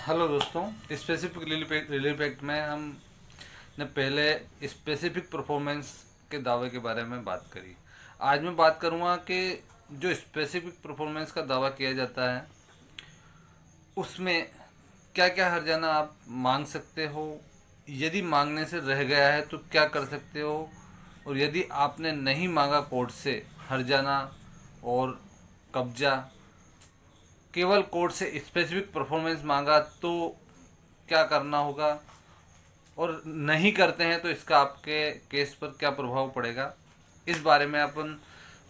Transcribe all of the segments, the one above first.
Hello दोस्तों, specific relief act में हमने पहले स्पेसिफिक परफॉर्मेंस के दावे के बारे में बात करी। आज मैं बात करूंगा कि जो स्पेसिफिक परफॉर्मेंस का दावा किया जाता है उसमें क्या क्या हर्जाना आप मांग सकते हो, यदि मांगने से रह गया है तो क्या कर सकते हो, और यदि आपने नहीं मांगा कोर्ट से हर्जाना और कब्जा, केवल कोर्ट से स्पेसिफिक परफॉर्मेंस मांगा तो क्या करना होगा, और नहीं करते हैं तो इसका आपके केस पर क्या प्रभाव पड़ेगा। इस बारे में अपन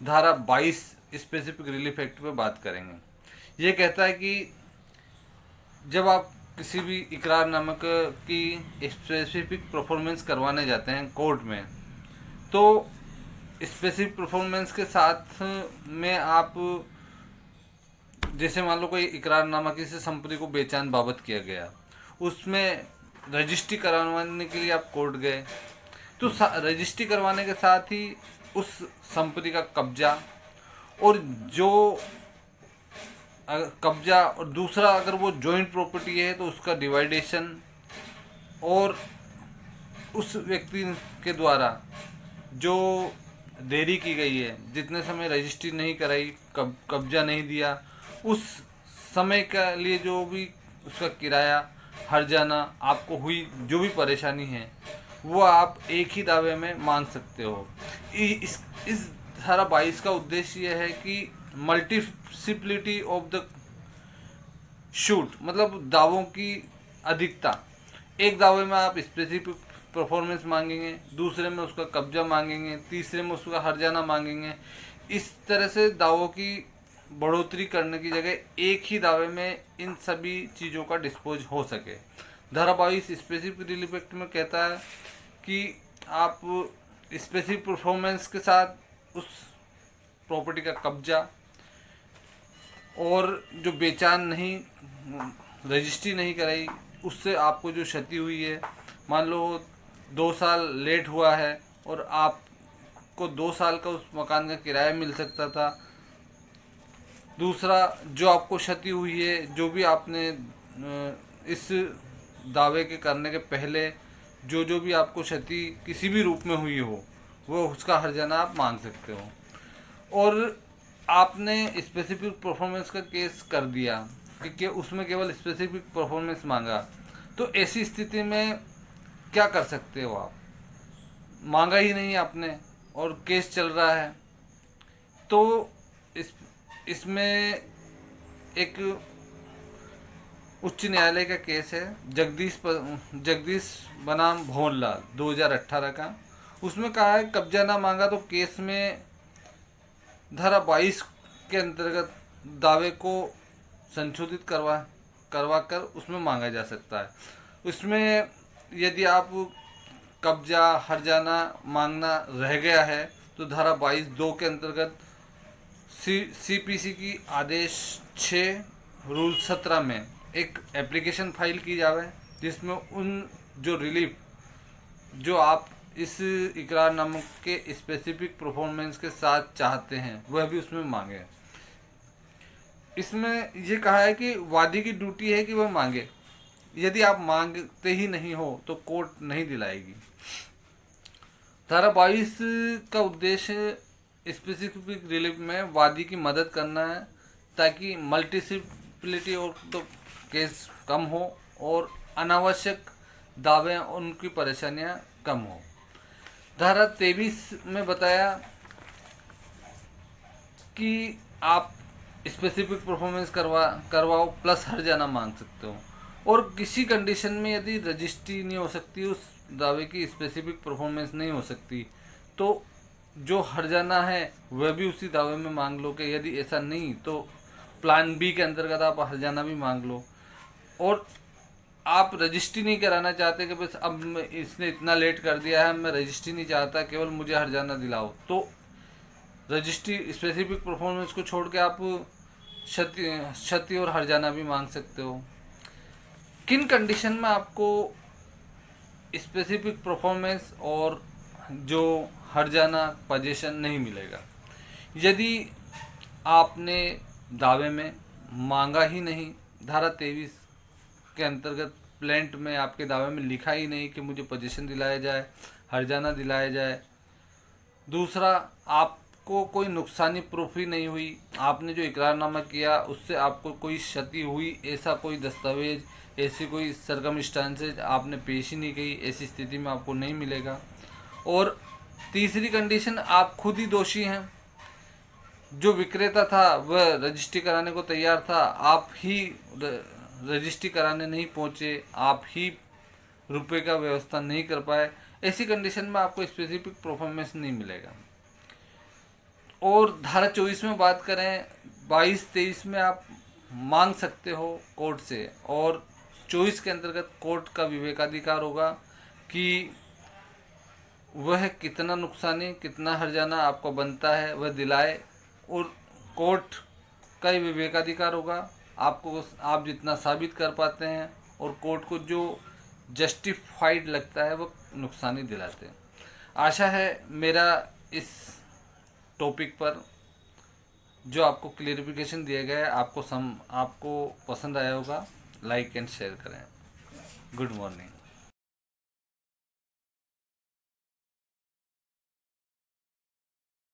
धारा 22 स्पेसिफिक रिलीफ एक्ट पे बात करेंगे। ये कहता है कि जब आप किसी भी इकरारनामा की स्पेसिफिक परफॉर्मेंस करवाने जाते हैं कोर्ट में, तो स्पेसिफिक परफॉर्मेंस के साथ में आप, जैसे मान लो कोई इकरारनामा किसी संपत्ति को बेचान बाबत किया गया, उसमें रजिस्ट्री करवाने के लिए आप कोर्ट गए, तो रजिस्ट्री करवाने के साथ ही उस संपत्ति का कब्जा, और जो कब्जा, और दूसरा अगर वो जॉइंट प्रॉपर्टी है तो उसका डिवाइडेशन, और उस व्यक्ति के द्वारा जो देरी की गई है, जितने समय रजिस्ट्री नहीं कराई, कब्जा नहीं दिया, उस समय के लिए जो भी उसका किराया, हर्जाना आपको हुई जो भी परेशानी है, वो आप एक ही दावे में मांग सकते हो। इस धारा 22 का उद्देश्य यह है कि मल्टीसिप्लिटी ऑफ द शूट, मतलब दावों की अधिकता। एक दावे में आप स्पेसिफिक परफॉर्मेंस मांगेंगे, दूसरे में उसका कब्जा मांगेंगे, तीसरे में उसका हर्जाना मांगेंगे। इस तरह से दावों की बढ़ोतरी करने की जगह एक ही दावे में इन सभी चीज़ों का डिस्पोज हो सके। धारा 22 स्पेसिफिक रिलीफ एक्ट में कहता है कि आप स्पेसिफिक परफॉर्मेंस के साथ उस प्रॉपर्टी का कब्जा, और जो बेचान नहीं, रजिस्ट्री नहीं कराई, उससे आपको जो क्षति हुई है, मान लो 2 साल लेट हुआ है और आपको 2 साल का उस मकान का किराया मिल सकता था। दूसरा, जो आपको क्षति हुई है, जो भी आपने इस दावे के करने के पहले जो जो भी आपको क्षति किसी भी रूप में हुई हो, वो उसका हर्जाना आप मांग सकते हो। और आपने स्पेसिफिक परफॉर्मेंस का केस कर दिया कि उसमें केवल स्पेसिफिक परफॉर्मेंस मांगा, तो ऐसी स्थिति में क्या कर सकते हो आप? मांगा ही नहीं आपने और केस चल रहा है, तो इसमें एक उच्च न्यायालय का केस है, जगदीश बनाम भंवरलाल 2018 का। उसमें कहा है कब्जा ना मांगा तो केस में धारा 22 के अंतर्गत दावे को संशोधित करवा कर उसमें मांगा जा सकता है। उसमें यदि आप कब्जा, हर्जाना मांगना रह गया है तो धारा 22(2) के अंतर्गत सीपीसी की आदेश 6 रूल 17 में एक एप्लीकेशन फाइल की जावे, जिसमें उन जो रिलीफ जो आप इस इकरारनामे के स्पेसिफिक परफॉर्मेंस के साथ चाहते हैं वह भी उसमें मांगे। इसमें ये कहा है कि वादी की ड्यूटी है कि वह मांगे, यदि आप मांगते ही नहीं हो तो कोर्ट नहीं दिलाएगी। धारा 22 का उद्देश्य स्पेसिफिक रिलीफ में वादी की मदद करना है, ताकि मल्टीसिप्लिटी और तो केस कम हो और अनावश्यक दावे, उनकी परेशानियां कम हो। धारा 23 में बताया कि आप स्पेसिफिक परफॉर्मेंस करवाओ प्लस हर्जाना मांग सकते हो, और किसी कंडीशन में यदि रजिस्ट्री नहीं हो सकती, उस दावे की स्पेसिफिक परफॉर्मेंस नहीं हो सकती, तो जो हर्जाना है वह भी उसी दावे में मांग लो, कि यदि ऐसा नहीं तो प्लान बी के अंतर्गत आप हर्जाना भी मांग लो। और आप रजिस्ट्री नहीं कराना चाहते कि बस अब इसने इतना लेट कर दिया है, मैं रजिस्ट्री नहीं चाहता, केवल मुझे हर्जाना दिलाओ, तो रजिस्ट्री स्पेसिफिक परफॉर्मेंस को छोड़ के आप क्षति और हर्जाना भी मांग सकते हो। किन कंडीशन में आपको स्पेसिफिक परफॉर्मेंस और जो हर्जाना पोजीशन नहीं मिलेगा? यदि आपने दावे में मांगा ही नहीं, धारा 23 के अंतर्गत प्लेंट में आपके दावे में लिखा ही नहीं कि मुझे पोजीशन दिलाया जाए, हर्जाना दिलाया जाए। दूसरा, आपको कोई नुकसानी प्रूफ ही नहीं हुई, आपने जो इकरारनामा किया उससे आपको कोई क्षति हुई ऐसा कोई दस्तावेज, ऐसी कोई सरकमस्टांसेज आपने पेश ही नहीं की, ऐसी स्थिति में आपको नहीं मिलेगा। और तीसरी कंडीशन, आप खुद ही दोषी हैं। जो विक्रेता था वह रजिस्ट्री कराने को तैयार था, आप ही रजिस्ट्री कराने नहीं पहुंचे, आप ही रुपए का व्यवस्था नहीं कर पाए। ऐसी कंडीशन में आपको स्पेसिफिक परफॉर्मेंस नहीं मिलेगा। और धारा 24 में बात करें, 22-23 में आप मांग सकते हो कोर्ट से, और 24 के अंतर्गत कोर्ट का विवेकाधिकार होगा कि वह कितना नुकसानी, कितना हर्जाना आपको बनता है वह दिलाए। और कोर्ट का ही विवेकाधिकार होगा, आपको आप जितना साबित कर पाते हैं और कोर्ट को जो जस्टिफाइड लगता है वो नुकसानी दिलाते हैं। आशा है मेरा इस टॉपिक पर जो आपको क्लेरिफिकेशन दिया गया है आपको पसंद आया होगा। लाइक एंड शेयर करें। Good morning.